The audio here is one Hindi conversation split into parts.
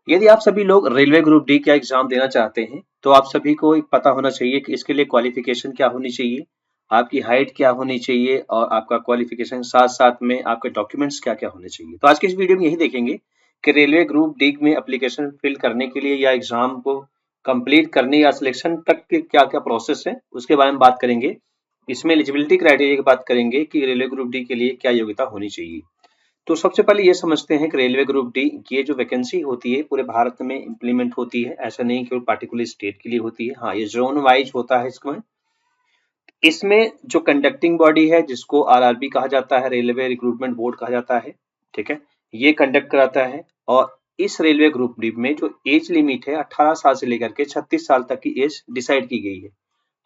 यदि आप सभी लोग रेलवे ग्रुप डी का एग्जाम देना चाहते हैं तो आप सभी को एक पता होना चाहिए कि इसके लिए क्वालिफिकेशन क्या होनी चाहिए, आपकी हाइट क्या होनी चाहिए और आपका क्वालिफिकेशन साथ साथ में आपके डॉक्यूमेंट्स क्या क्या होने चाहिए। तो आज की इस वीडियो में यही देखेंगे कि रेलवे ग्रुप डी में एप्लीकेशन फिल करने के लिए या एग्जाम को कंप्लीट करने या सिलेक्शन तक के क्या क्या प्रोसेस है उसके बारे में बात करेंगे। इसमें एलिजिबिलिटी क्राइटेरिया की बात करेंगे कि रेलवे ग्रुप डी के लिए क्या योग्यता होनी चाहिए। तो सबसे पहले ये समझते हैं कि रेलवे ग्रुप डी ये जो वैकेंसी होती है पूरे भारत में इम्प्लीमेंट होती है, ऐसा नहीं कि पार्टिकुलर स्टेट के लिए होती है। हाँ, ये जोन वाइज होता है। इसमें इसमें जो कंडक्टिंग बॉडी है जिसको आरआरबी कहा जाता है, रेलवे रिक्रूटमेंट बोर्ड कहा जाता है, ठीक है, ये कंडक्ट कराता है। और इस रेलवे ग्रुप डी में जो एज लिमिट है 18 साल से लेकर के 36 साल तक की एज डिसाइड की गई है।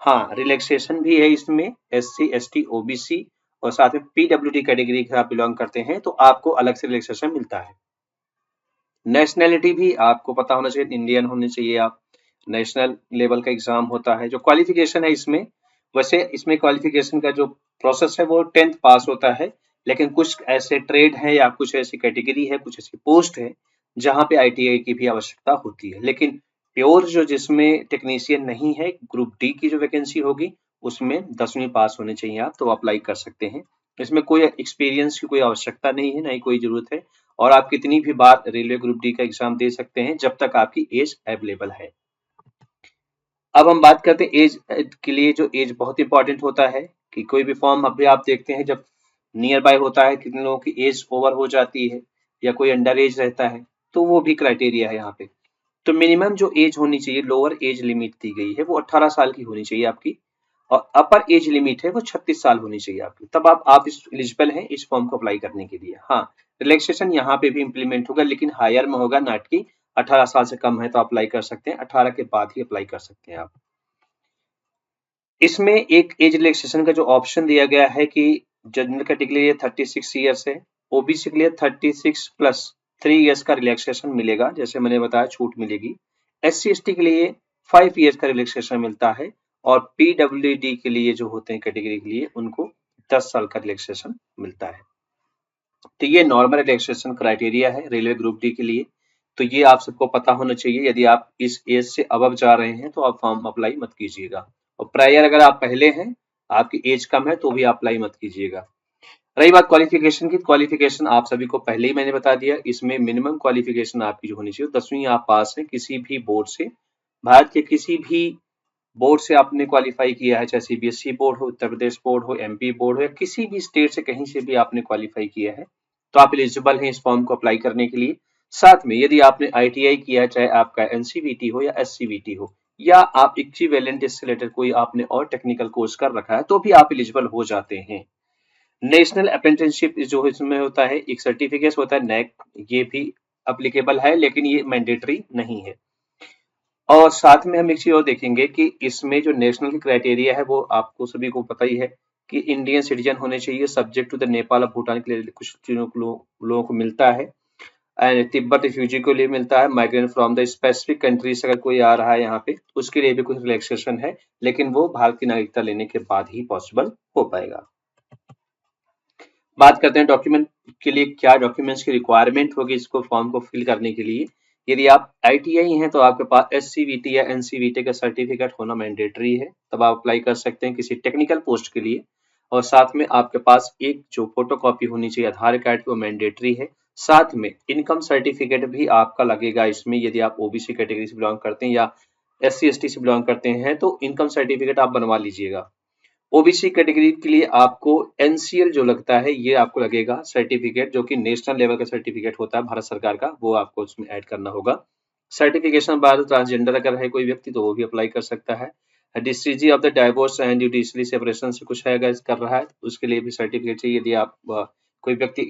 हाँ, रिलैक्सेशन भी है इसमें, एससी एसटी ओबीसी और साथ में पीडब्ल्यूडी कैटेगरी के आप बिलोंग करते हैं तो आपको अलग से रिलैक्सेशन मिलता है। नेशनैलिटी भी आपको पता होना चाहिए, इंडियन होने चाहिए आप। नेशनल लेवल का एग्जाम होता है। जो क्वालिफिकेशन है इसमें, वैसे इसमें क्वालिफिकेशन का जो प्रोसेस है वो 10th पास होता है, लेकिन कुछ ऐसे ट्रेड है या कुछ ऐसी कैटेगरी है, कुछ ऐसी पोस्ट है जहाँ पे आईटीआई की भी आवश्यकता होती है। लेकिन प्योर जो जिसमें टेक्नीशियन नहीं है, ग्रुप डी की जो वैकेंसी होगी उसमें 10वीं पास होने चाहिए आप, तो अप्लाई कर सकते हैं। इसमें कोई एक्सपीरियंस की कोई आवश्यकता नहीं है, ना ही कोई जरूरत है। और आप कितनी भी बार रेलवे ग्रुप डी का एग्जाम दे सकते हैं जब तक आपकी एज अवेलेबल है। अब हम बात करते हैं एज के लिए। जो एज बहुत इंपॉर्टेंट होता है कि कोई भी फॉर्म अभी आप देखते हैं जब नियर बाय होता है, कितने लोगों की एज ओवर हो जाती है या कोई अंडर एज रहता है, तो वो भी क्राइटेरिया है यहाँ पे। तो मिनिमम जो एज होनी चाहिए, लोअर एज लिमिट दी गई है वो 18 साल की होनी चाहिए आपकी, और अपर एज लिमिट है वो 36 साल होनी चाहिए आपकी, तब आप इस एलिजिबल हैं इस फॉर्म को अप्लाई करने के लिए। हाँ, रिलैक्सेशन यहाँ पे भी इम्प्लीमेंट होगा लेकिन हायर में होगा, नॉट की 18 साल से कम है तो अप्लाई कर सकते हैं, 18 के बाद ही अप्लाई कर सकते हैं आप। इसमें एक एज रिलैक्सेशन का जो ऑप्शन दिया गया है कि जनरल कैटेगरी के लिए 36 ईयर्स है, ओबीसी के लिए 36 प्लस 3 ईयर्स का रिलैक्सेशन मिलेगा, जैसे मैंने बताया छूट मिलेगी। एससी एसटी के लिए 5 ईयर्स का रिलैक्सेशन मिलता है, और पीडब्ल्यूडी के लिए जो होते हैं कैटेगरी के लिए उनको 10 साल का रिलैक्सेशन मिलता है। तो ये नॉर्मल रिलैक्सेशन क्राइटेरिया है रेलवे ग्रुप डी के लिए। तो ये आप सबको पता होना चाहिए। यदि आप इस एज से अबव जा रहे हैं तो आप फॉर्म अप्लाई मत कीजिएगा, और प्रायर अगर आप पहले हैं, आपकी एज कम है तो भी अप्लाई मत कीजिएगा। रही बात क्वालिफिकेशन की, क्वालिफिकेशन आप सभी को पहले ही मैंने बता दिया। इसमें मिनिमम क्वालिफिकेशन आपकी जो होनी चाहिए 10वीं आप पास है किसी भी बोर्ड से, भारत के किसी भी बोर्ड से आपने क्वालिफाई किया है, चाहे सीबीएसई बोर्ड हो, उत्तर प्रदेश बोर्ड हो, एमपी बोर्ड हो, या किसी भी स्टेट से कहीं से भी आपने क्वालिफाई किया है तो आप एलिजिबल हैं इस फॉर्म को अप्लाई करने के लिए। साथ में यदि आपने आईटीआई किया है, चाहे आपका एनसीवीटी हो या एससीवीटी हो, या आप इक्विवेलेंट इससे रिलेटेड कोई आपने और टेक्निकल कोर्स कर रखा है, तो भी आप एलिजिबल हो जाते हैं। नेशनल अप्रेंटिसशिप जो इसमें होता है, एक सर्टिफिकेट होता है नैक, ये भी अप्लीकेबल है लेकिन ये मैंडेटरी नहीं है। और साथ में हम एक चीज और देखेंगे कि इसमें जो नेशनल की क्राइटेरिया है वो आपको सभी को पता ही है कि इंडियन सिटीजन होने चाहिए, सब्जेक्ट टू द नेपाल और भूटान के लिए कुछ चीजों को लोगों को मिलता है, एंड तिब्बत रिफ्यूजी के लिए मिलता है, migrant from the specific countries अगर कोई आ रहा है यहाँ पे उसके लिए भी कुछ रिलैक्सेशन है, लेकिन वो भारत की नागरिकता लेने के बाद ही पॉसिबल हो पाएगा। बात करते हैं डॉक्यूमेंट के लिए, क्या डॉक्यूमेंट्स की रिक्वायरमेंट होगी इसको फॉर्म को फिल करने के लिए। यदि आप आईटीआई हैं तो आपके पास एससीवीटी या एनसीवीटी का सर्टिफिकेट होना मैंडेटरी है, तब आप अप्लाई कर सकते हैं किसी टेक्निकल पोस्ट के लिए। और साथ में आपके पास एक जो फोटोकॉपी होनी चाहिए आधार कार्ड की, वो मैंडेटरी है। साथ में इनकम सर्टिफिकेट भी आपका लगेगा इसमें, यदि आप ओबीसी कैटेगरी से बिलोंग करते हैं या एससी एसटी से बिलोंग करते हैं तो इनकम सर्टिफिकेट आप बनवा लीजिएगा। ओबीसी कैटेगरी के लिए आपको एनसीएल जो लगता है ये आपको लगेगा सर्टिफिकेट, जो कि नेशनल लेवल का सर्टिफिकेट होता है भारत सरकार का, वो आपको उसमें ऐड करना होगा। सर्टिफिकेशन बाद ट्रांसजेंडर अगर है कोई व्यक्ति तो वो भी अप्लाई कर सकता है। डिस्ट्रीजी of the divorce and judiciary separation से कुछ है अगर कर रहा है उसके लिए भी सर्टिफिकेट चाहिए, यदि आप कोई व्यक्ति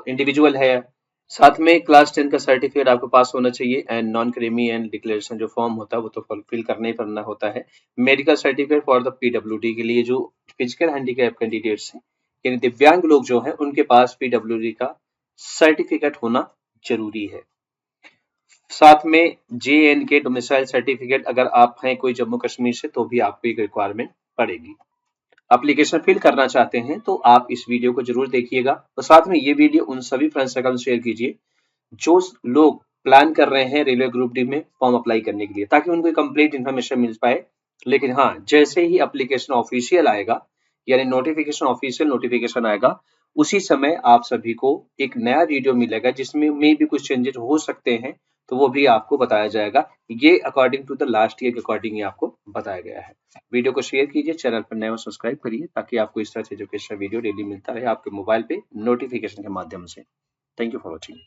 इंडिविजुअल है। साथ में क्लास 10 का सर्टिफिकेट आपके पास होना चाहिए, and non creamy and declaration जो फॉर्म होता है वो तो फुलफिल करना ही करना होता है। Medical certificate for the PWD के लिए जो फिजिकल हैंडीकैप कैंडिडेट्स हैं, यानी दिव्यांग लोग जो हैं उनके पास पीडब्ल्यूडी का सर्टिफिकेट होना जरूरी है। साथ में JNK डोमिसाइल सर्टिफिकेट अगर आप हैं कोई जम्मू कश्मीर से तो भी आपको एक रिक्वायरमेंट पड़ेगी। एप्लीकेशन फिल करना चाहते हैं तो आप इस वीडियो को जरूर देखिएगा, और साथ में ये वीडियो उन सभी फ्रेंड्स सर्कल में शेयर कीजिए जो लोग प्लान कर रहे हैं रेलवे ग्रुप डी में फॉर्म अप्लाई करने के लिए, ताकि उनको कंप्लीट इन्फॉर्मेशन मिल पाए। लेकिन हाँ, जैसे ही एप्लीकेशन ऑफिशियल आएगा, यानी नोटिफिकेशन ऑफिशियल नोटिफिकेशन आएगा, उसी समय आप सभी को एक नया वीडियो मिलेगा जिसमें में भी कुछ चेंजेस हो सकते हैं, तो वो भी आपको बताया जाएगा। ये according to the last year के अकॉर्डिंग ही आपको बताया गया है। वीडियो को शेयर कीजिए, चैनल पर नए हो सब्सक्राइब करिए, ताकि आपको इस तरह से एजुकेशन वीडियो डेली मिलता रहे आपके मोबाइल पे नोटिफिकेशन के माध्यम से। Thank you for watching.